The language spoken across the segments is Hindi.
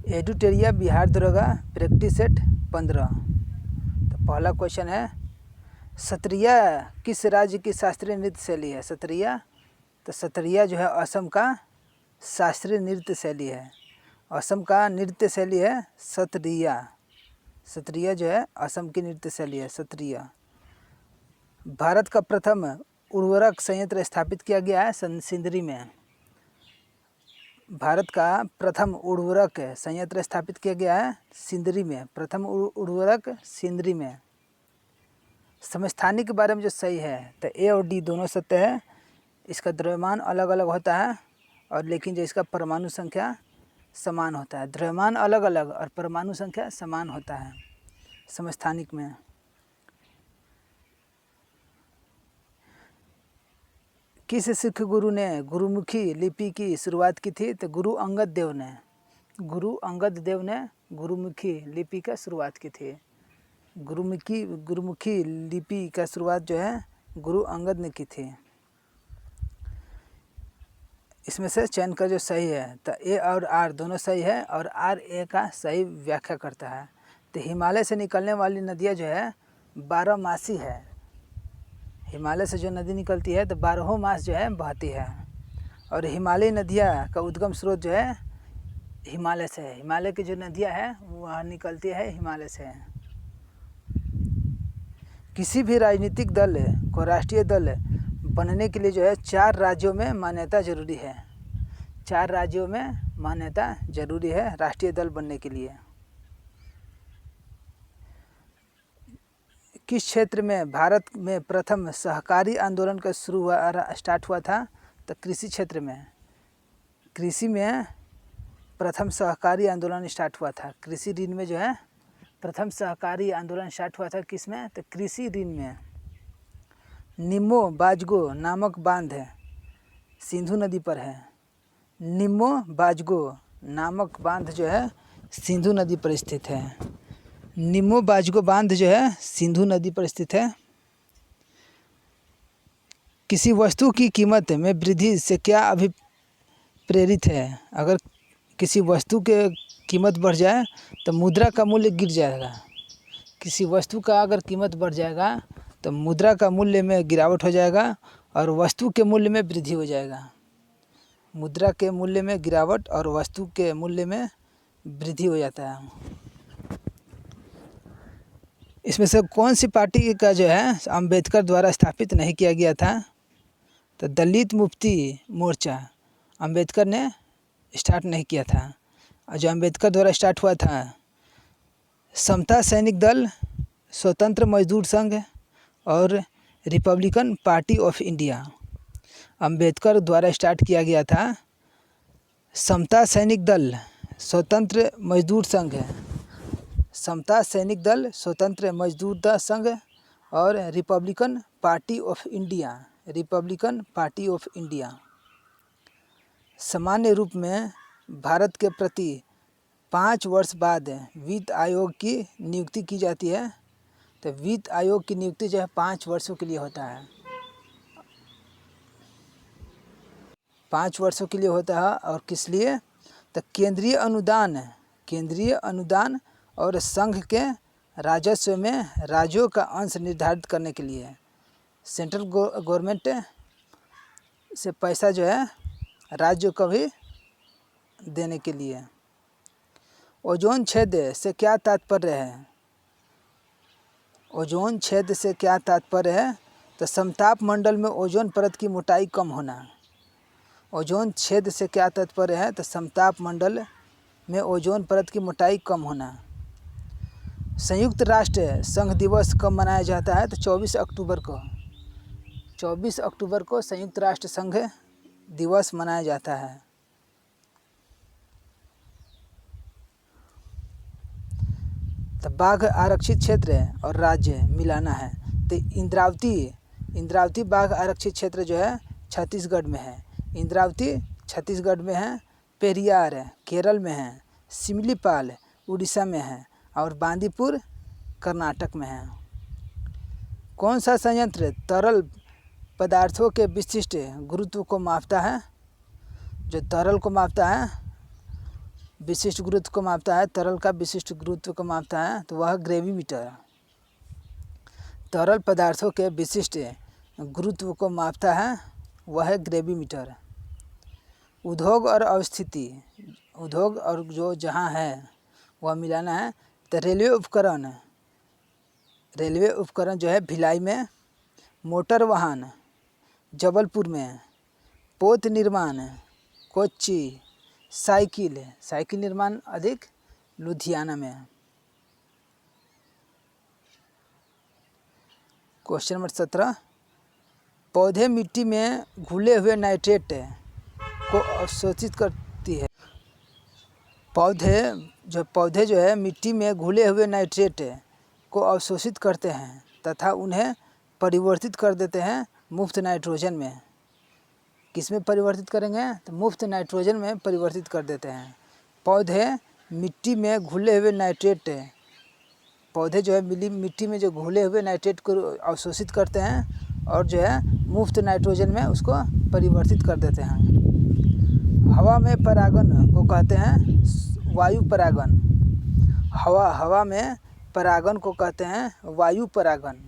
एडुटेरिया बिहार दरोगा प्रैक्टिस सेट 15। तो पहला क्वेश्चन है, सत्रिया किस राज्य की शास्त्रीय नृत्य शैली है? सत्रिया, तो सत्रिया जो है असम का शास्त्रीय नृत्य शैली है। असम का नृत्य शैली है सत्रिया। सत्रिया जो है असम की नृत्य शैली है सत्रिया। भारत का प्रथम उर्वरक संयंत्र स्थापित किया गया है सिंदरी में। भारत का प्रथम उर्वरक संयंत्र स्थापित किया गया है सिंदरी में। प्रथम उर्वरक सिंदरी में। समस्थानिक के बारे में जो सही है, तो ए और डी दोनों सत्य है। इसका द्रव्यमान अलग अलग होता है और लेकिन जो इसका परमाणु संख्या समान होता है। द्रव्यमान अलग अलग और परमाणु संख्या समान होता है समस्थानिक में। किस सिख गुरु ने गुरुमुखी लिपि की शुरुआत की थी? तो गुरु अंगद देव ने। गुरु अंगद देव ने गुरुमुखी लिपि का शुरुआत की थी। गुरुमुखी लिपि का शुरुआत जो है गुरु अंगद ने की थी। इसमें से चयन का जो सही है, तो ए और आर दोनों सही है और आर ए का सही व्याख्या करता है। तो हिमालय से निकलने वाली नदियाँ जो है 12 मासी है। हिमालय से जो नदी निकलती है तो 12 मास जो है बहती है। और हिमालयी नदियाँ का उद्गम स्रोत जो है हिमालय से है। हिमालय की जो नदियाँ हैं वह निकलती है हिमालय से। किसी भी राजनीतिक दल को राष्ट्रीय दल बनने के लिए जो है 4 राज्यों में मान्यता जरूरी है। 4 राज्यों में मान्यता जरूरी है राष्ट्रीय दल बनने के लिए। किस क्षेत्र में भारत में प्रथम सहकारी आंदोलन का स्टार्ट हुआ था? तो कृषि क्षेत्र में। कृषि में प्रथम सहकारी आंदोलन स्टार्ट हुआ था। कृषि ऋण में जो है प्रथम सहकारी आंदोलन स्टार्ट हुआ था। किस में? तो कृषि ऋण में। निम्मो बाजगो नामक बांध सिंधु नदी पर है। निम्मो बाजगो नामक बांध जो है सिंधु नदी पर स्थित है। निम्मो बाजगो बांध जो है सिंधु नदी पर स्थित है। किसी वस्तु की कीमत में वृद्धि से क्या अभिप्रेरित है? अगर किसी वस्तु के कीमत बढ़ जाए तो मुद्रा का मूल्य गिर जाएगा। किसी वस्तु का अगर कीमत बढ़ जाएगा तो मुद्रा का मूल्य में गिरावट हो जाएगा और वस्तु के मूल्य में वृद्धि हो जाएगा। मुद्रा के मूल्य में गिरावट और वस्तु के मूल्य में वृद्धि हो जाता है। इसमें से कौन सी पार्टी का जो है अंबेडकर द्वारा स्थापित नहीं किया गया था? तो दलित मुक्ति मोर्चा अंबेडकर ने स्टार्ट नहीं किया था। और जो अंबेडकर द्वारा स्टार्ट हुआ था समता सैनिक दल, स्वतंत्र मजदूर संघ और Republican party of India. Ambedkar द्वारा स्टार्ट किया गया था समता सैनिक दल, स्वतंत्र मजदूर संघ, समता सैनिक दल, स्वतंत्र मजदूर संघ और Republican party of India. Republican party of India. सामान्य रूप में भारत के प्रति 5 वर्ष बाद वित्त आयोग की नियुक्ति की जाती है। तो वित्त आयोग की नियुक्ति जो है 5 वर्षों के लिए होता है। 5 वर्षों के लिए होता है। और किस लिए? तो केंद्रीय अनुदान और संघ के राजस्व में राज्यों का अंश निर्धारित करने के लिए। सेंट्रल गवर्नमेंट से पैसा जो है राज्यों को भी देने के लिए। ओजोन छेद से क्या तात्पर्य है? ओजोन छेद से क्या तात्पर्य है? तो समताप मंडल में ओजोन परत की मोटाई कम होना। ओजोन छेद से क्या तात्पर्य है? तो समताप मंडल में ओजोन परत की मोटाई कम होना। संयुक्त राष्ट्र संघ दिवस कब मनाया जाता है? तो 24 अक्टूबर को। 24 अक्टूबर को संयुक्त राष्ट्र संघ दिवस मनाया जाता है। तो बाघ आरक्षित क्षेत्र और राज्य मिलाना है। तो इंद्रावती बाघ आरक्षित क्षेत्र जो है छत्तीसगढ़ में है। इंद्रावती छत्तीसगढ़ में है। पेरियार केरल में है। सिमलीपाल उड़ीसा में है और बांदीपुर कर्नाटक में है। कौन सा संयंत्र तरल पदार्थों के विशिष्ट गुरुत्व को मापता है? जो तरल को मापता है विशिष्ट गुरुत्व को मापता है, तरल का विशिष्ट गुरुत्व को मापता है तो वह ग्रेविमीटर। तरल पदार्थों के विशिष्ट गुरुत्व को मापता है वह है ग्रेविमीटर। उद्योग और अवस्थिति, उद्योग और जो जहाँ है वह मिलाना है। तो रेलवे उपकरण जो है भिलाई में, मोटर वाहन जबलपुर में, पोत निर्माण कोच्चि, साइकिल निर्माण अधिक लुधियाना में। क्वेश्चन नंबर 17, पौधे मिट्टी में घुले हुए नाइट्रेट को अवशोषित करती है। पौधे जो है मिट्टी में घुले हुए नाइट्रेट को अवशोषित करते हैं तथा उन्हें परिवर्तित कर देते हैं मुफ्त नाइट्रोजन में। किस में परिवर्तित करेंगे? तो मुफ्त नाइट्रोजन में परिवर्तित कर देते हैं। पौधे मिट्टी में घुले हुए नाइट्रेट, पौधे जो है मिट्टी में जो घुले हुए नाइट्रेट को अवशोषित करते हैं और जो है मुफ्त नाइट्रोजन में उसको परिवर्तित कर देते हैं। हवा में परागन को कहते हैं वायु परागन। हवा में परागन को कहते हैं वायु परागन।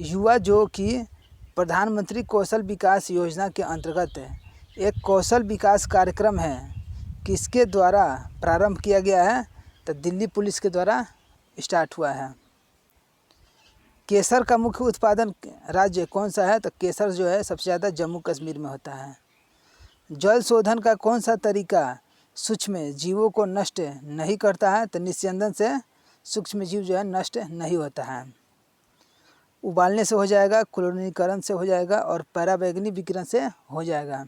युवा जो कि प्रधानमंत्री कौशल विकास योजना के अंतर्गत एक कौशल विकास कार्यक्रम है, किसके द्वारा प्रारंभ किया गया है? तो दिल्ली पुलिस के द्वारा स्टार्ट हुआ है। केसर का मुख्य उत्पादन राज्य कौन सा है? तो केसर जो है सबसे ज़्यादा जम्मू कश्मीर में होता है। जल शोधन का कौन सा तरीका सूक्ष्म जीवों को नष्ट नहीं करता है? तो निस्यंदन से सूक्ष्म जीव जो है नष्ट नहीं होता है। उबालने से हो जाएगा, क्लोरीनीकरण से हो जाएगा और पराबैंगनी विकिरण से हो जाएगा।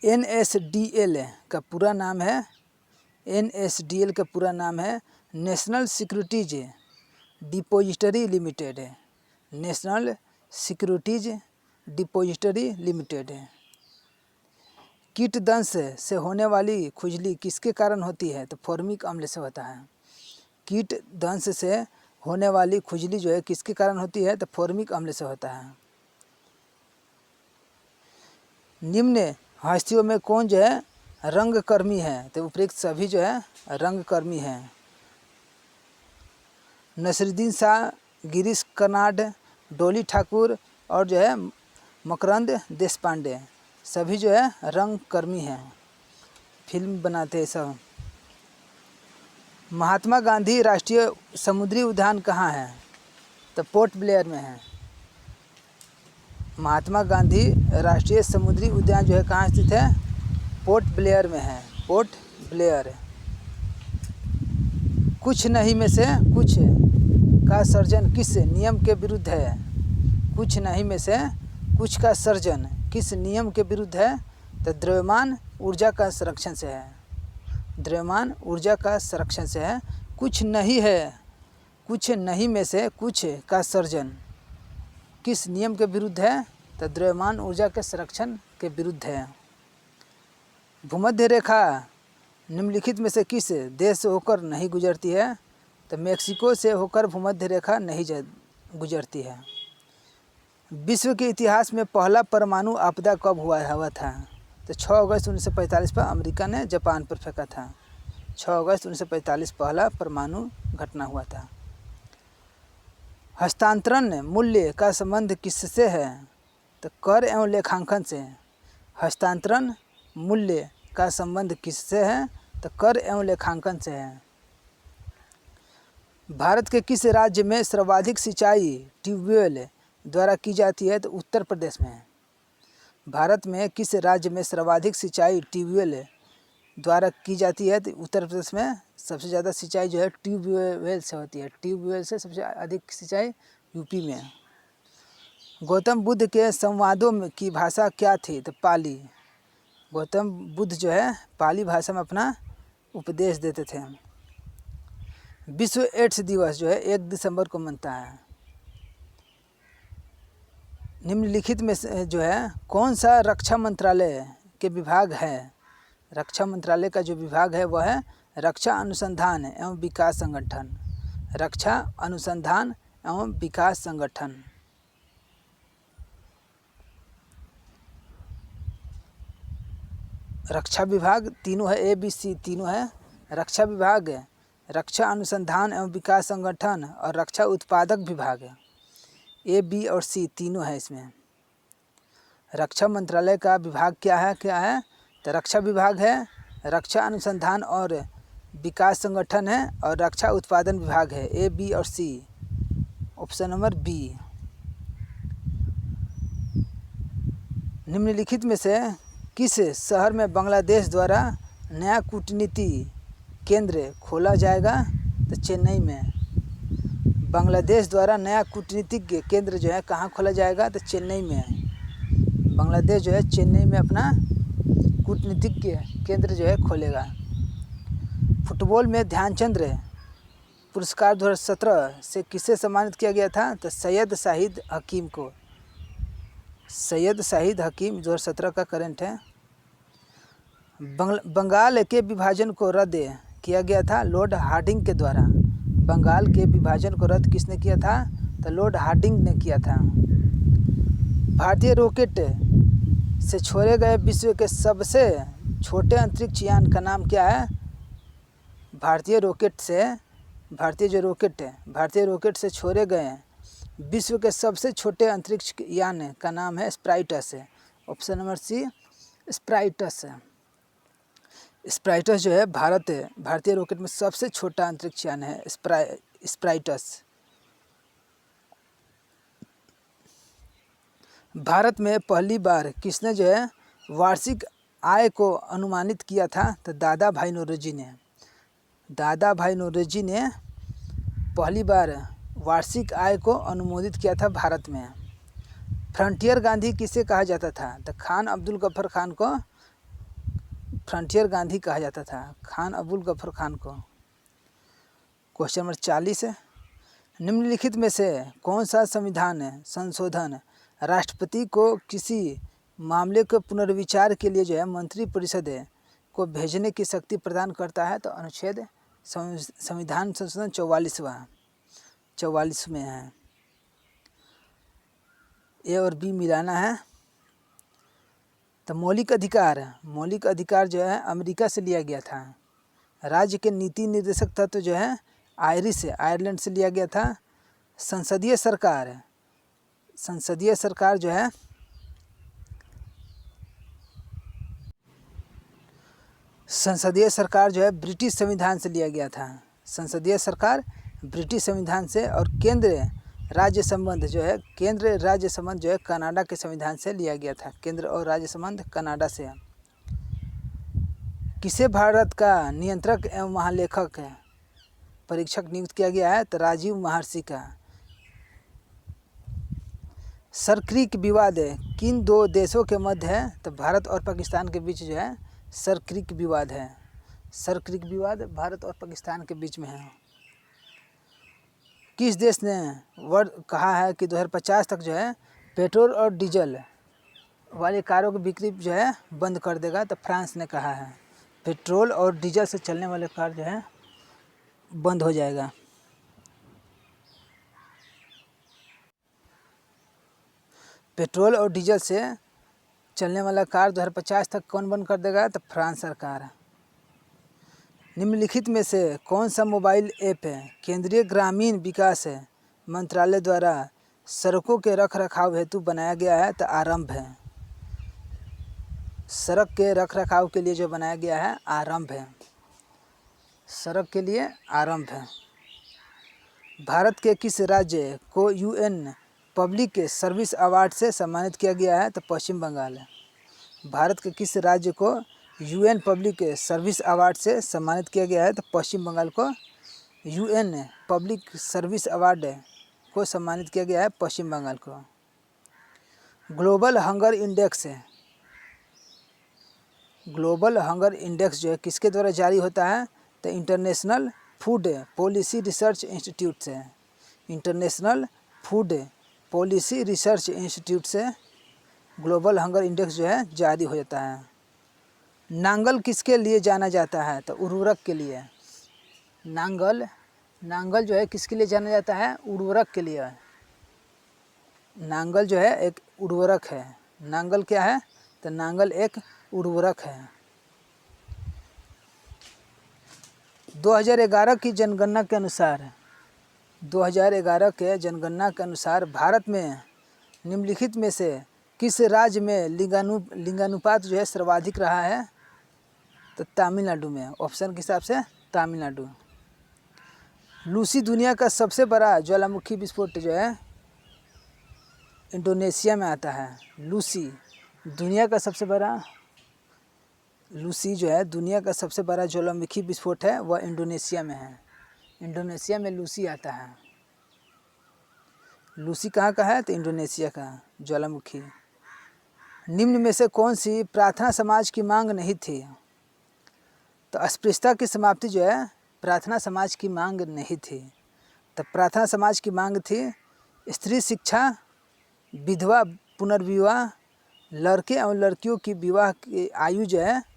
NSDL का पूरा नाम है, NSDL का पूरा नाम है national securities depository limited. National securities depository limited. कीट दंश से होने वाली खुजली किसके कारण होती है? तो फॉर्मिक अम्ल से होता है। कीट दंश से होने वाली खुजली जो है किसके कारण होती है? तो फॉर्मिक अम्ल से होता है। निम्न हस्तियों में कौन जो है रंगकर्मी है? तो उपरोक्त सभी जो है रंगकर्मी हैं। नसीरुद्दीन शाह, गिरीश कर्नाड, डोली ठाकुर और जो है मकरंद देशपांडे, सभी जो है रंगकर्मी हैं, फिल्म बनाते हैं सब। महात्मा गांधी राष्ट्रीय समुद्री उद्यान कहाँ है? तो पोर्ट ब्लेयर में है। महात्मा गांधी राष्ट्रीय समुद्री उद्यान जो है कहाँ स्थित है? पोर्ट ब्लेयर में है। Port Blair. कुछ नहीं में से कुछ का सर्जन किस नियम के विरुद्ध है? कुछ नहीं में से कुछ का सर्जन किस नियम के विरुद्ध है? तो द्रव्यमान ऊर्जा का संरक्षण से है। द्रव्यमान ऊर्जा का संरक्षण से है। कुछ नहीं है, कुछ नहीं में से कुछ का सर्जन किस नियम के विरुद्ध है? तो द्रव्यमान ऊर्जा के संरक्षण के विरुद्ध है। भूमध्य रेखा निम्नलिखित में से किस देश से होकर नहीं गुजरती है? तो मेक्सिको से होकर भूमध्य रेखा नहीं गुजरती है। विश्व के इतिहास में पहला परमाणु आपदा कब हुआ था? तो 6 अगस्त 1945 पर अमेरिका ने जापान पर फेंका था। 6 अगस्त 1945 पहला परमाणु घटना हुआ था। हस्तांतरण मूल्य का संबंध किससे है? तो कर एवं लेखांकन से। हस्तांतरण मूल्य का संबंध किससे है? तो कर एवं लेखांकन से है। भारत के किस राज्य में सर्वाधिक सिंचाई ट्यूबवेल द्वारा की जाती है? तो उत्तर प्रदेश में। भारत में किस राज्य में सर्वाधिक सिंचाई ट्यूबवेल द्वारा की जाती है? तो उत्तर प्रदेश में सबसे ज़्यादा सिंचाई जो है ट्यूबवेल से होती है। ट्यूबवेल से सबसे अधिक सिंचाई यूपी में। गौतम बुद्ध के संवादों में की भाषा क्या थी? तो पाली। गौतम बुद्ध जो है पाली भाषा में अपना उपदेश देते थे। विश्व एड्स दिवस जो है 1 दिसंबर को मनता है। निम्नलिखित में से जो है कौन सा रक्षा मंत्रालय के विभाग है? रक्षा मंत्रालय का जो विभाग है वह है रक्षा अनुसंधान एवं विकास संगठन। रक्षा अनुसंधान एवं विकास संगठन। रक्षा विभाग तीनों है, ए बी सी तीनों है। रक्षा विभाग, रक्षा अनुसंधान एवं विकास संगठन और रक्षा उत्पादक विभाग, ए बी और सी तीनों है इसमें। रक्षा मंत्रालय का विभाग क्या है तो रक्षा विभाग है, रक्षा अनुसंधान और विकास संगठन है और रक्षा उत्पादन विभाग है, ए बी और सी, ऑप्शन नंबर बी। निम्नलिखित में से किस शहर में बांग्लादेश द्वारा नया कूटनीति केंद्र खोला जाएगा तो चेन्नई में। बांग्लादेश द्वारा नया कूटनीतिक केंद्र जो है कहाँ खोला जाएगा तो चेन्नई में। बांग्लादेश जो है चेन्नई में अपना कूटनीतिक केंद्र जो है खोलेगा। फुटबॉल में ध्यानचंद पुरस्कार 2017 से किसे सम्मानित किया गया था तो सैयद शाहिद हकीम को। सैयद शाहिद हकीम 2017 का करंट है। बंगाल के विभाजन को रद्द किया गया था लॉर्ड हार्डिंग के द्वारा। बंगाल के विभाजन को रद्द किसने किया था तो लॉर्ड हार्डिंग ने किया था। भारतीय रॉकेट से छोड़े गए विश्व के सबसे छोटे अंतरिक्ष यान का नाम क्या है। भारतीय रॉकेट से छोड़े गए विश्व के सबसे छोटे अंतरिक्ष यान का नाम है स्प्राइटस, ऑप्शन नंबर सी स्प्राइटस। स्प्राइटस जो है भारतीय रॉकेट में सबसे छोटा अंतरिक्ष यान है स्प्राइटस। भारत में पहली बार किसने जो है वार्षिक आय को अनुमानित किया था तो दादा भाई नौरोजी ने। दादा भाई नौरोजी ने पहली बार वार्षिक आय को अनुमोदित किया था भारत में। फ्रंटियर गांधी किसे कहा जाता था तो खान अब्दुल गफ्फर खान को फ्रंटियर गांधी कहा जाता था, खान अब्दुल गफ्फर खान को। क्वेश्चन नंबर 40 है, निम्नलिखित में से कौन सा संविधान संशोधन राष्ट्रपति को किसी मामले के पुनर्विचार के लिए जो है मंत्रिपरिषद को भेजने की शक्ति प्रदान करता है तो अनुच्छेद संविधान संशोधन 44 में है। ए और बी मिलाना है। तो मौलिक अधिकार जो है अमेरिका से लिया गया था। राज्य के नीति निर्देशक तत्व जो है आयरलैंड से लिया गया था। संसदीय सरकार जो है ब्रिटिश संविधान से लिया गया था। संसदीय सरकार ब्रिटिश संविधान से। और केंद्र राज्य संबंध जो है कनाडा के संविधान से लिया गया था। केंद्र और राज्य संबंध कनाडा से। किसे भारत का नियंत्रक एवं महालेखक परीक्षक नियुक्त किया गया है तो राजीव महर्षि का। सर क्रीक विवाद किन दो देशों के मध्य है तो भारत और पाकिस्तान के बीच जो है सर क्रीक विवाद है। सर क्रीक विवाद भारत और पाकिस्तान के बीच में है। किस देश ने कहा है कि 2050 तक जो है पेट्रोल और डीजल वाली कारों की बिक्री जो है बंद कर देगा तो फ्रांस ने कहा है। पेट्रोल और डीजल से चलने वाले कार जो है बंद हो जाएगा। पेट्रोल और डीजल से चलने वाला कार 2050 तक कौन बंद कर देगा तो फ्रांस सरकार। निम्नलिखित में से कौन सा मोबाइल ऐप केंद्रीय ग्रामीण विकास मंत्रालय द्वारा सड़कों के रखरखाव हेतु बनाया गया है तो आरंभ है। सड़क के रखरखाव के लिए जो बनाया गया है आरंभ है। सड़क के लिए आरंभ है। भारत के किस राज्य को यूएन पब्लिक सर्विस अवार्ड से सम्मानित किया गया है तो पश्चिम बंगाल। भारत के किस राज्य को यूएन पब्लिक सर्विस अवार्ड से सम्मानित किया गया है तो पश्चिम बंगाल को यूएन पब्लिक सर्विस अवार्ड को सम्मानित किया गया है पश्चिम बंगाल को। ग्लोबल हंगर इंडेक्स जो है किसके द्वारा जारी होता है तो International Food Policy Research Institute से। International Food Policy Research Institute से ग्लोबल हंगर इंडेक्स जो है जारी हो जाता है। नांगल किसके लिए जाना जाता है तो उर्वरक के लिए। नांगल जो है किसके लिए जाना जाता है उर्वरक के लिए। नांगल जो है एक उर्वरक है। नांगल क्या है तो नांगल एक उर्वरक है। 2011 की जनगणना के अनुसार 2011 के जनगणना के अनुसार भारत में निम्नलिखित में से किस राज्य में लिंगानुपात जो है सर्वाधिक रहा है? तो तमिलनाडु में। ऑप्शन के हिसाब से तमिलनाडु। लूसी दुनिया का सबसे बड़ा ज्वालामुखी विस्फोट जो है इंडोनेशिया में आता है। लूसी दुनिया का सबसे बड़ा लूसी जो है दुनिया का सबसे बड़ा ज्वालामुखी विस्फोट है, वह इंडोनेशिया में है। इंडोनेशिया में लूसी आता है। लूसी कहाँ का है? तो इंडोनेशिया का ज्वालामुखी। निम्न में से कौन सी प्रार्थना समाज की मांग नहीं थी? तो अस्पृश्यता की समाप्ति जो है प्रार्थना समाज की मांग नहीं थी। तो प्रार्थना समाज की मांग थी स्त्री शिक्षा, विधवा पुनर्विवाह, लड़के और लड़कियों की विवाह की आयु जो है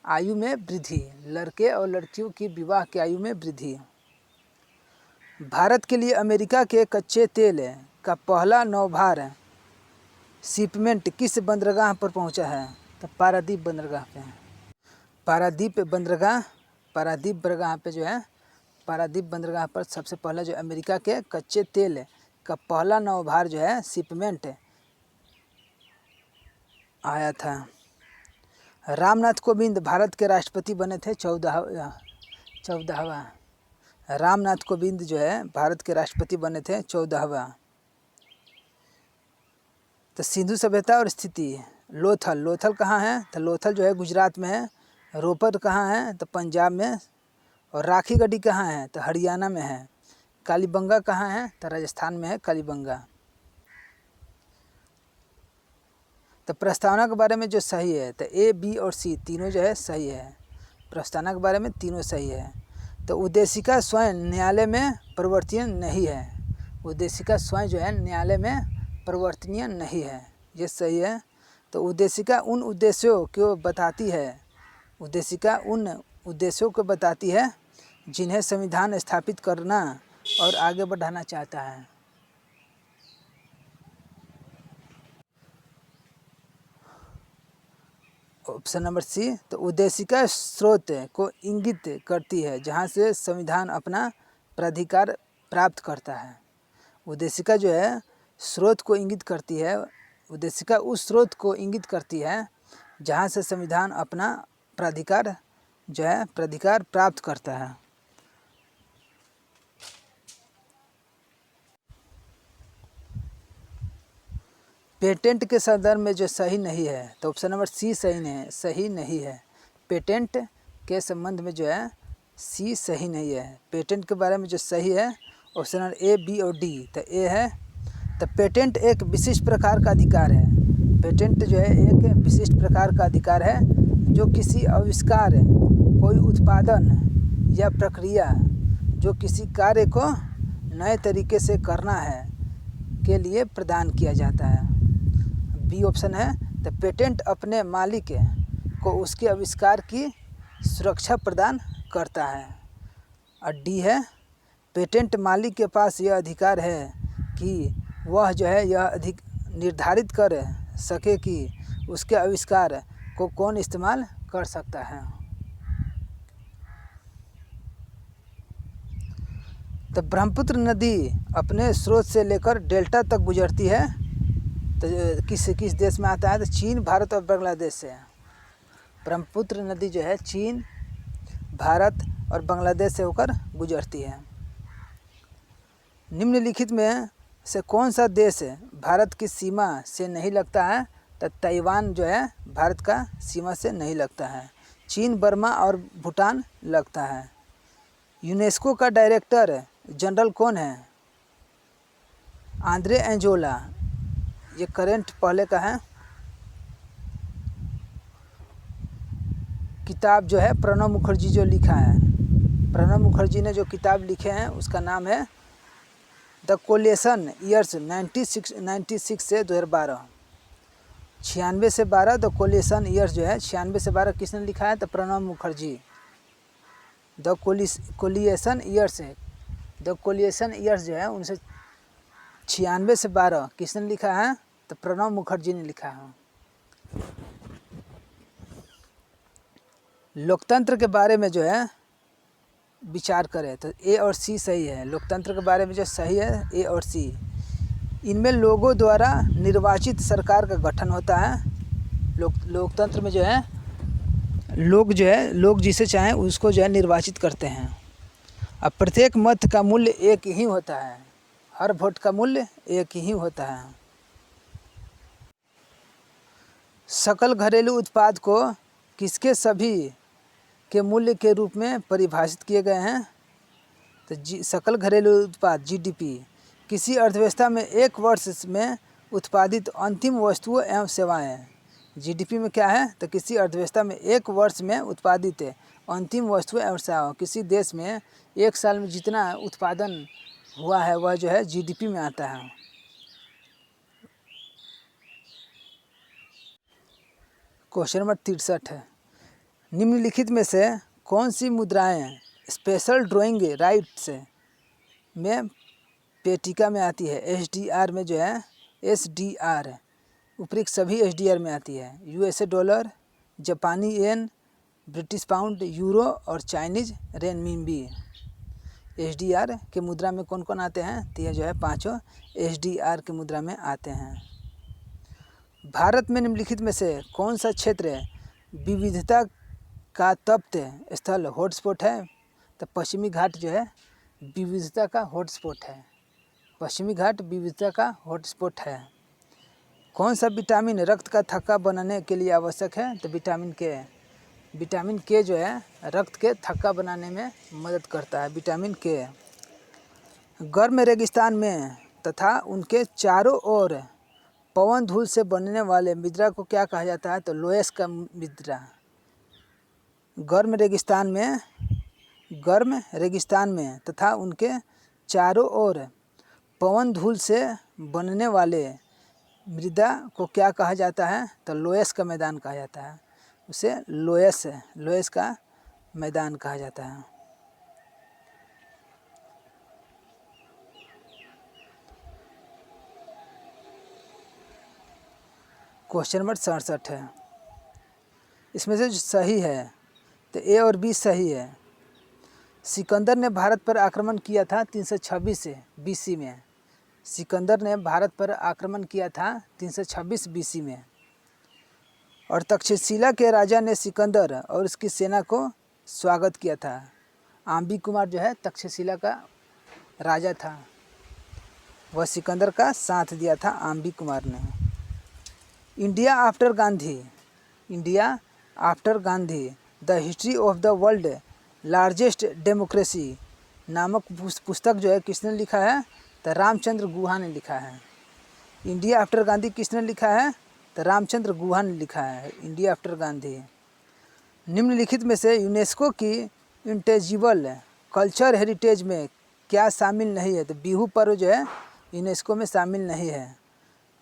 आयु में वृद्धि, लड़के और लड़कियों की विवाह की आयु में वृद्धि। भारत के लिए अमेरिका के कच्चे तेल का पहला नौभार शिपमेंट किस बंदरगाह पर पहुंचा है? तो पारादीप बंदरगाह पे। पारादीप बंदरगाह पे जो है पारादीप बंदरगाह पर सबसे पहला जो अमेरिका के कच्चे तेल का पहला नौभार जो है शिपमेंट आया था। रामनाथ कोविंद भारत के राष्ट्रपति बने थे 14वां। रामनाथ कोविंद जो है भारत के राष्ट्रपति बने थे 14वां। तो सिंधु सभ्यता और स्थिति। लोथल कहाँ है? तो लोथल जो है गुजरात में है। रोपर कहाँ है? तो पंजाब में। और राखी गढ़ी कहाँ है? तो हरियाणा में है। कालीबंगा कहाँ है? तो राजस्थान में है कालीबंगा। तो प्रस्तावना के बारे में जो सही है तो ए, बी और सी तीनों जो है सही है। प्रस्तावना के बारे में तीनों सही है। तो उद्देशिका स्वयं न्यायालय में परिवर्तनीय नहीं है। उद्देशिका स्वयं जो है न्यायालय में परिवर्तनीय नहीं है, ये सही है। तो उद्देशिका उन उद्देश्यों को बताती है जिन्हें संविधान स्थापित करना और आगे बढ़ाना चाहता है। Option number C. तो उद्देशिका स्रोत को इंगित करती है जहाँ से संविधान अपना प्राधिकार प्राप्त करता है। उद्देशिका जो है स्रोत को इंगित करती है। उद्देशिका उस स्रोत को इंगित करती है जहाँ से संविधान अपना प्राधिकार प्राप्त करता है। पेटेंट के संदर्भ में जो सही नहीं है तो ऑप्शन नंबर सी सही नहीं है। पेटेंट के संबंध में जो है सी सही नहीं है। पेटेंट के बारे में जो सही है ऑप्शन नंबर ए, बी और डी। तो ए है। तो पेटेंट एक विशिष्ट प्रकार का अधिकार है। पेटेंट जो है एक विशिष्ट प्रकार का अधिकार है जो किसी आविष्कार, कोई उत्पादन या प्रक्रिया जो किसी कार्य को नए तरीके से करना है के लिए प्रदान किया जाता है। बी ऑप्शन है। तो पेटेंट अपने मालिक को उसके आविष्कार की सुरक्षा प्रदान करता है। और डी है। पेटेंट मालिक के पास यह अधिकार है कि वह जो है यह अधिक निर्धारित कर सके कि उसके आविष्कार को कौन इस्तेमाल कर सकता है। तो ब्रह्मपुत्र नदी अपने स्रोत से लेकर डेल्टा तक गुजरती है तो किस देश में आता है? तो चीन, भारत और बांग्लादेश से। ब्रह्मपुत्र नदी जो है चीन, भारत और बांग्लादेश से होकर गुजरती है। निम्नलिखित में से कौन सा देश भारत की सीमा से नहीं लगता है? तो ताइवान जो है भारत का सीमा से नहीं लगता है। चीन, बर्मा और भूटान लगता है। यूनेस्को का डायरेक्टर जनरल कौन है? आंद्रे एंजोला। ये करंट पहले का है। किताब जो है प्रणब मुखर्जी जो लिखा है, प्रणब मुखर्जी ने जो किताब लिखे हैं उसका नाम है द कोलेशन ईयर्स 96 से 2012। 96 से 12 द कोलेशन ईयर्स जो है 96 से 12 किसने लिखा है? तो Pranab Mukherjee. The coalition years जो है 1996 से 12 किसने लिखा है? तो प्रणब मुखर्जी ने लिखा है। लोकतंत्र के बारे में जो है विचार करें तो ए और सी सही है। लोकतंत्र के बारे में जो सही है ए और सी। इनमें लोगों द्वारा निर्वाचित सरकार का गठन होता है। लोकतंत्र में जो है लोग जिसे चाहें उसको जो है निर्वाचित करते हैं। अब प्रत्येक मत का मूल्य एक ही होता है। हर वोट का मूल्य एक ही होता है। सकल घरेलू उत्पाद को किसके सभी के मूल्य के रूप में परिभाषित किए गए हैं? तो सकल घरेलू उत्पाद जीडीपी किसी अर्थव्यवस्था में एक वर्ष में उत्पादित अंतिम वस्तुओं एवं सेवाएं। जीडीपी में क्या है? तो किसी अर्थव्यवस्था में एक वर्ष में उत्पादित अंतिम वस्तुएं एवं सेवाएं। किसी देश में एक साल में जितना उत्पादन हुआ है वह जो है जीडीपी में आता है। क्वेश्चन नंबर 63 है, निम्नलिखित में से कौन सी मुद्राएं स्पेशल ड्राइंग राइट्स में पेटिका में आती है? एसडीआर में जो है एसडीआर उपरोक्त सभी एसडीआर में आती है। यूएसए डॉलर, जापानी येन, ब्रिटिश पाउंड, यूरो और चाइनीज रेनमिनबी। एसडीआर के मुद्रा में कौन कौन आते हैं? तो यह जो है पांचों एसडीआर के मुद्रा में आते हैं। भारत में निम्नलिखित में से कौन सा क्षेत्र विविधता का तप्त स्थल हॉटस्पॉट है? तो पश्चिमी घाट जो है विविधता का हॉटस्पॉट है। पश्चिमी घाट विविधता का हॉटस्पॉट है। कौन सा विटामिन रक्त का थक्का बनाने के लिए आवश्यक है? तो विटामिन के। विटामिन के जो है रक्त के थक्का बनाने में मदद करता है। विटामिन के। गर्म रेगिस्तान में तथा उनके चारों ओर पवन धूल से बनने वाले मृदा को क्या कहा जाता है? तो लोयस का मृदा। गर्म रेगिस्तान में तथा उनके चारों ओर पवन धूल से बनने वाले मृदा को क्या कहा जाता है? तो लोयस का मैदान कहा जाता है। उसे लोयस का मैदान कहा जाता है। क्वेश्चन नंबर 67 है, इसमें से जो सही है तो ए और बी सही है। सिकंदर ने भारत पर आक्रमण किया था 326 बीसी में। सिकंदर ने भारत पर आक्रमण किया था 326 बीसी में। और तक्षशिला के राजा ने सिकंदर और उसकी सेना को स्वागत किया था। आम्बी कुमार जो है तक्षशिला का राजा था, वह सिकंदर का साथ दिया था आम्बी कुमार ने। India after Gandhi the history of the world largest democracy नामक पुस्तक जो है किसने लिखा है? तो रामचंद्र गुहा ने लिखा है। इंडिया आफ्टर गांधी किसने लिखा है? तो रामचंद्र गुहा ने लिखा है इंडिया आफ्टर गांधी। निम्नलिखित में से यूनेस्को की इंटेजिबल कल्चर हेरिटेज में क्या शामिल नहीं है? तो बिहू पर्व जो है यूनेस्को में शामिल नहीं है।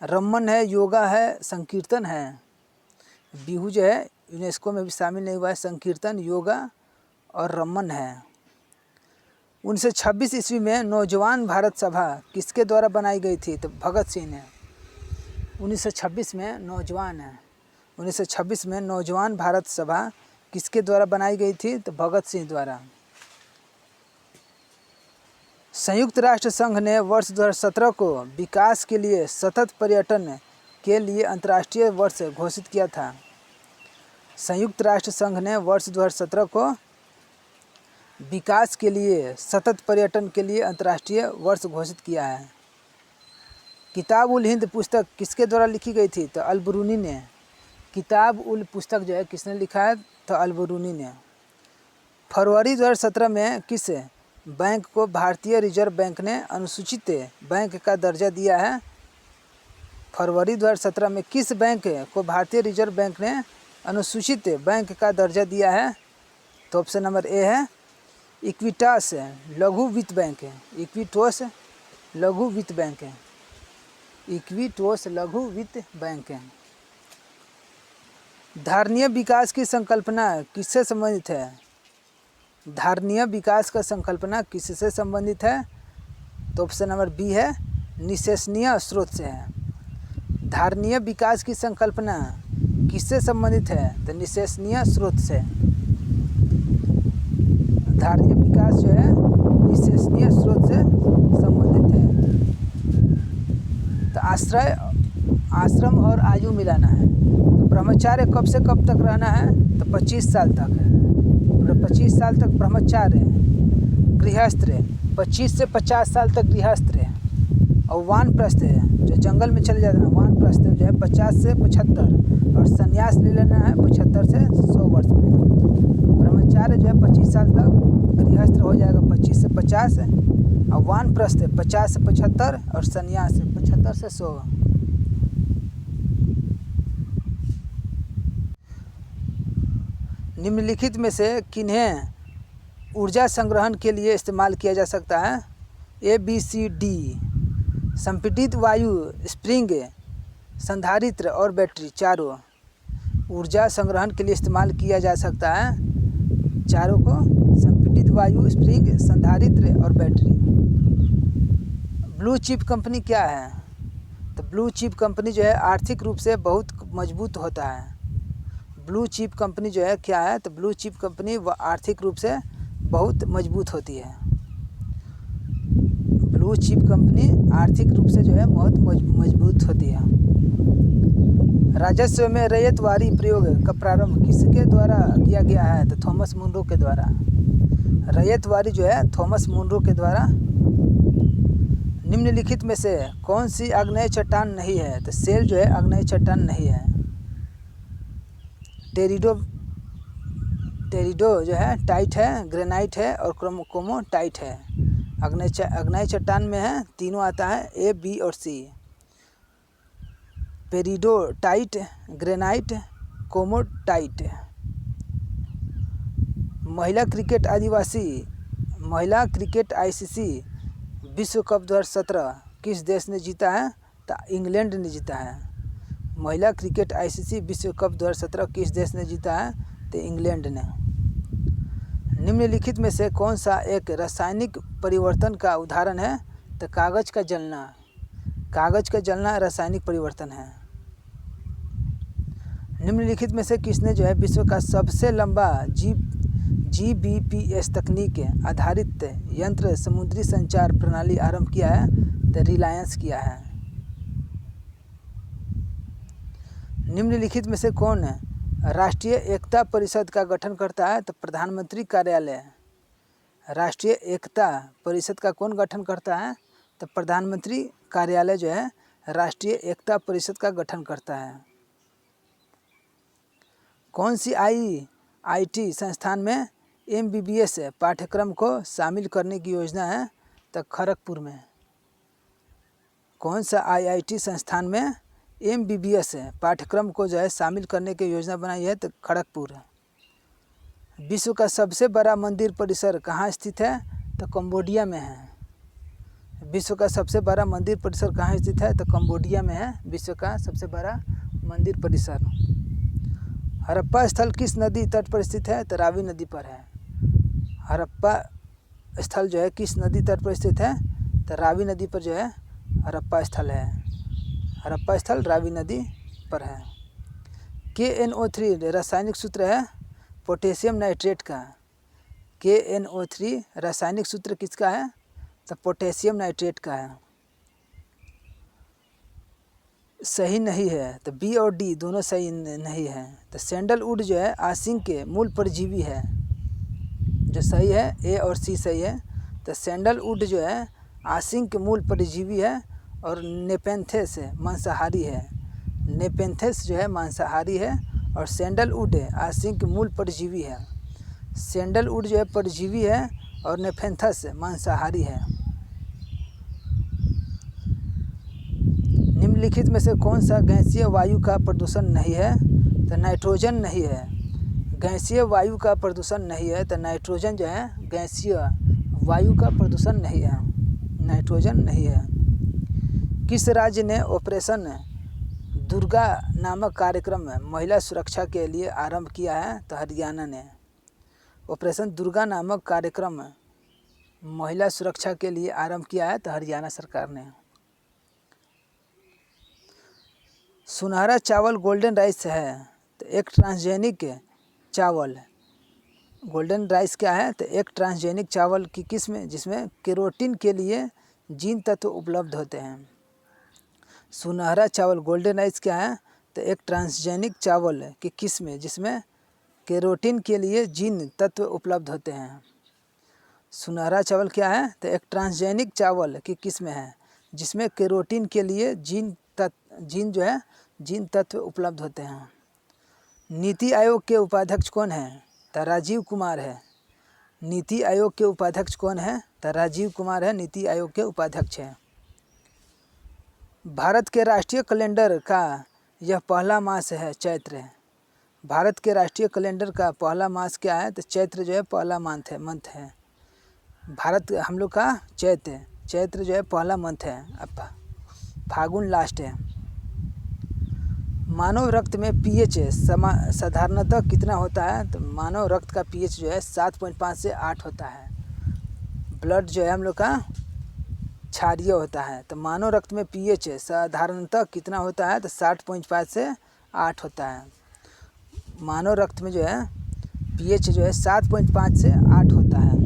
रमन है, योगा है, संकीर्तन है। बिहू जो है यूनेस्को में भी शामिल नहीं हुआ है। संकीर्तन, योगा और रमन है। 1926 ईस्वी में नौजवान भारत सभा किसके द्वारा बनाई गई थी? तो भगत सिंह ने। 1926 में नौजवान भारत सभा किसके द्वारा बनाई गई थी? तो भगत सिंह द्वारा। संयुक्त राष्ट्र संघ ने वर्ष 2017 को विकास के लिए सतत पर्यटन के लिए अंतर्राष्ट्रीय वर्ष घोषित किया था। संयुक्त राष्ट्र संघ ने वर्ष 2017 को विकास के लिए सतत पर्यटन के लिए अंतर्राष्ट्रीय वर्ष घोषित किया है। किताब उल हिंद पुस्तक किसके द्वारा लिखी गई थी? तो अल-बरूनी ने। किताब उल पुस्तक जो है किसने लिखा है? तो अल-बरूनी ने। फरवरी 2017 में किस बैंक को भारतीय रिजर्व बैंक ने अनुसूचित बैंक का दर्जा दिया है? फरवरी 2017 में किस बैंक को भारतीय रिजर्व बैंक ने अनुसूचित बैंक का दर्जा दिया है? तो ऑप्शन नंबर ए है इक्विटास लघु वित्त बैंक है। इक्विटोस लघु वित्त बैंक है। इक्विटोस लघु वित्त बैंक है। धारणीय विकास की संकल्पना किससे संबंधित है? धारणीय विकास का संकल्पना किससे संबंधित है? तो ऑप्शन नंबर बी है निशेषणीय स्रोत से है। धारणीय विकास की संकल्पना किससे संबंधित है? तो निशेषणीय स्रोत से। धारणीय विकास विकास जो है विश्वसनीय स्रोत से संबंधित है। तो आश्रम और आयु मिलाना है। तो ब्रह्मचार्य कब से कब तक रहना है? तो 25 साल तक है। 25 साल तक ब्रह्मचार्य। गृहस्थ 25 से 50 साल तक गृहस्थ। और वानप्रस्थ है जो जंगल में चले जाते हैं, वानप्रस्थ जो है 50 से 75। और संन्यास ले लेना है 75 से 100 वर्ष में। ब्रह्मचार्य जो है 25 साल तक, गृहस्थ हो जाएगा 25 से 50, और वानप्रस्थ 50 से 75, और संन्यास 75 से 100। निम्नलिखित में से किन्हें ऊर्जा संग्रहण के लिए इस्तेमाल किया जा सकता है? ABCD। संपीड़ित वायु, स्प्रिंग, संधारित्र और बैटरी चारों ऊर्जा संग्रहण के लिए इस्तेमाल किया जा सकता है। चारों को, संपीड़ित वायु, स्प्रिंग, संधारित्र और बैटरी। ब्लू चिप कंपनी क्या है? तो ब्लू चिप कंपनी जो है आर्थिक रूप से बहुत मजबूत होता है। ब्लू चिप कंपनी जो है क्या है? तो ब्लू चिप कंपनी वह आर्थिक रूप से बहुत मजबूत होती है। ब्लू चिप कंपनी आर्थिक रूप से जो है बहुत मजबूत होती है। राजस्व में रैयतवारी प्रयोग का प्रारंभ किसके द्वारा किया गया है? तो थॉमस मुनरो के द्वारा। रैयतवारी जो है थॉमस मुनरो के द्वारा। निम्नलिखित में से कौन सी आग्नेय चट्टान नहीं है? तो सेल जो है आग्नेय चट्टान नहीं है। टेरिडो जो है टाइट है, ग्रेनाइट है और कोमोटाइट है। आग्नेय चट्टान में है, तीनों आता है A, B और C। Peridotite, granite, komatiite. महिला क्रिकेट ICC विश्व कप 2017 किस देश ने जीता है? तो इंग्लैंड ने जीता है। महिला क्रिकेट ICC विश्व कप 2017 किस देश ने जीता है? तो इंग्लैंड ने। निम्नलिखित में से कौन सा एक रासायनिक परिवर्तन का उदाहरण है? तो कागज का जलना। कागज का जलना रासायनिक परिवर्तन है। निम्नलिखित में से किसने जो है विश्व का सबसे लंबा GBPS तकनीक आधारित यंत्र समुद्री संचार प्रणाली आरंभ किया है? तो रिलायंस किया है। निम्नलिखित में से कौन राष्ट्रीय एकता परिषद का गठन करता है? तो प्रधानमंत्री कार्यालय। राष्ट्रीय एकता परिषद का कौन गठन करता है? तो प्रधानमंत्री कार्यालय जो है राष्ट्रीय एकता परिषद का गठन करता है। कौन सी IIT संस्थान में MBBS पाठ्यक्रम को शामिल करने की योजना है? तो खड़गपुर में। कौन सा IIT संस्थान में MBBS पाठ्यक्रम को जो है शामिल करने की योजना बनाई है? तो खड़गपुर। विश्व का सबसे बड़ा मंदिर परिसर कहाँ स्थित है? तो कंबोडिया में है। विश्व का सबसे बड़ा मंदिर परिसर कहाँ स्थित है? तो कंबोडिया में है विश्व का सबसे बड़ा मंदिर परिसर। हड़प्पा स्थल किस नदी तट पर स्थित है? तो रावी नदी पर है। हड़प्पा स्थल जो है किस नदी तट पर स्थित है? तो रावी नदी पर जो है हड़प्पा स्थल है। हड़प्पा स्थल रावी नदी पर है। KNO3 रासायनिक सूत्र है पोटेशियम नाइट्रेट का। KNO3 रासायनिक सूत्र किसका है? तो पोटेशियम नाइट्रेट का है। सही नहीं है, तो B और D दोनों सही नहीं है। तो सैंडलवुड जो है आसिंग के मूल परजीवी है, जो सही है A और C सही है। तो सैंडलवुड जो है आसिंग के मूल परजीवी है और नेपेंथेस मांसाहारी है। नेपेंथेस जो है मांसाहारी है और सैंडलवुड आसिंग के मूल परजीवी है। सैंडलवुड जो है परजीवी है और नेपेंथेस मांसाहारी है। निम्नलिखित में से कौन सा गैसीय वायु का प्रदूषण नहीं है? तो नाइट्रोजन नहीं है। गैसीय वायु का प्रदूषण नहीं है, तो नाइट्रोजन जो है गैसीय वायु का प्रदूषण नहीं है, नाइट्रोजन नहीं है। किस राज्य ने ऑपरेशन दुर्गा नामक कार्यक्रम महिला सुरक्षा के लिए आरंभ किया है? तो हरियाणा ने। ऑपरेशन दुर्गा नामक कार्यक्रम महिला सुरक्षा के लिए आरंभ किया है, तो हरियाणा सरकार ने। सुनहरा चावल गोल्डन राइस है, तो एक ट्रांसजेनिक चावल गोल्डन राइस क्या है? तो एक ट्रांसजेनिक चावल की किस्म जिसमें केरोटीन के लिए जीन तत्व उपलब्ध होते हैं। सुनहरा चावल गोल्डन राइस क्या है? तो एक ट्रांसजेनिक चावल की किस्म जिसमें केरोटीन के लिए जीन तत्व उपलब्ध होते हैं। सुनहरा चावल क्या है? तो एक ट्रांसजेनिक चावल की किस्म है जिसमें केरोटीन के लिए जीन तत्व उपलब्ध होते हैं। नीति आयोग के उपाध्यक्ष कौन है? तो राजीव कुमार है। नीति आयोग के उपाध्यक्ष कौन है? तो राजीव कुमार है, नीति आयोग के उपाध्यक्ष है। भारत के राष्ट्रीय कैलेंडर का यह पहला मास है चैत्र। भारत के राष्ट्रीय कैलेंडर का पहला मास क्या है? तो चैत्र जो है पहला मंथ है। भारत हम लोग का चैत्र जो है पहला मंथ है, अब फागुन लास्ट है। मानव रक्त में पीएच साधारणतः कितना होता है? तो मानव रक्त का पीएच जो है 7.5 से 8 होता है। ब्लड जो है हम लोग का क्षारीय होता है, तो मानव रक्त में पीएच साधारणतः कितना होता है? तो 7.5 से 8 होता है। मानव रक्त में जो है पीएच जो है 7.5 से 8 होता है।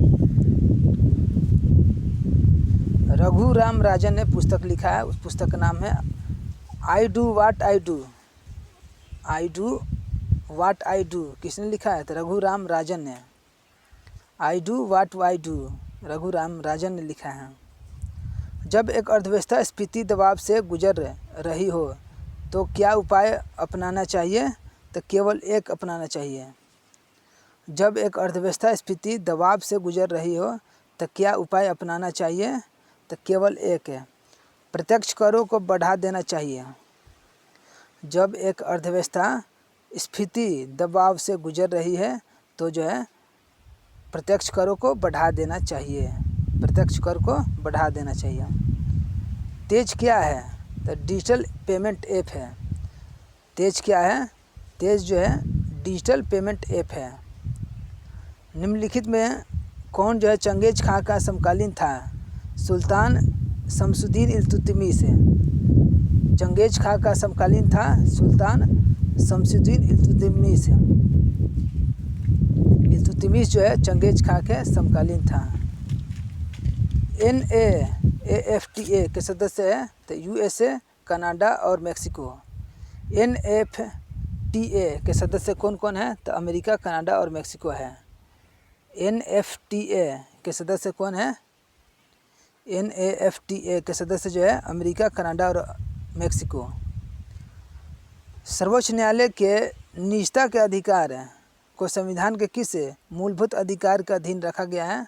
रघुराम राजन ने पुस्तक लिखा है, उस पुस्तक का नाम है I do what I do. I do what I do किसने लिखा है? तो रघुराम राजन ने। I do what I do Raghuram Rajan ने लिखा है। जब एक अर्थव्यवस्था स्फीति दबाव से गुजर रही हो तो क्या उपाय अपनाना चाहिए? तो केवल एक अपनाना चाहिए। जब एक अर्थव्यवस्था स्फीति दबाव से गुजर रही हो तो क्या उपाय अपनाना चाहिए? तो केवल एक है, प्रत्यक्ष करों को बढ़ा देना चाहिए। जब एक अर्थव्यवस्था स्फीति दबाव से गुजर रही है तो जो है प्रत्यक्ष करों को बढ़ा देना चाहिए। प्रत्यक्ष कर को बढ़ा देना चाहिए। तेज क्या है? तो डिजिटल पेमेंट ऐप है। तेज क्या है? तेज जो है डिजिटल पेमेंट ऐप है। निम्नलिखित में कौन जो है चंगेज खां का समकालीन था? सुल्तान शमसुद्दीन इल्तुतमिश। चंगेज खां का समकालीन था सुल्तान शमसुद्दीन इल्तुतमिश। इल्तुतमिश जो है चंगेज खां के समकालीन था। NAFTA के सदस्य है तो USA, कनाडा और मेक्सिको। NFTA के सदस्य कौन कौन है? तो अमेरिका, कनाडा और मेक्सिको है। NFTA के सदस्य कौन है? NAFTA के सदस्य जो है अमेरिका, कनाडा और मेक्सिको। सर्वोच्च न्यायालय के निजता के अधिकार को संविधान के किस मूलभूत अधिकार का अधीन रखा गया है?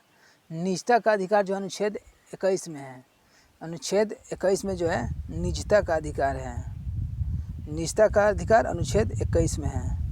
निजता का अधिकार जो अनुच्छेद 21 में है। अनुच्छेद 21 में जो है निजता का अधिकार है। निजता का अधिकार अनुच्छेद 21 में है।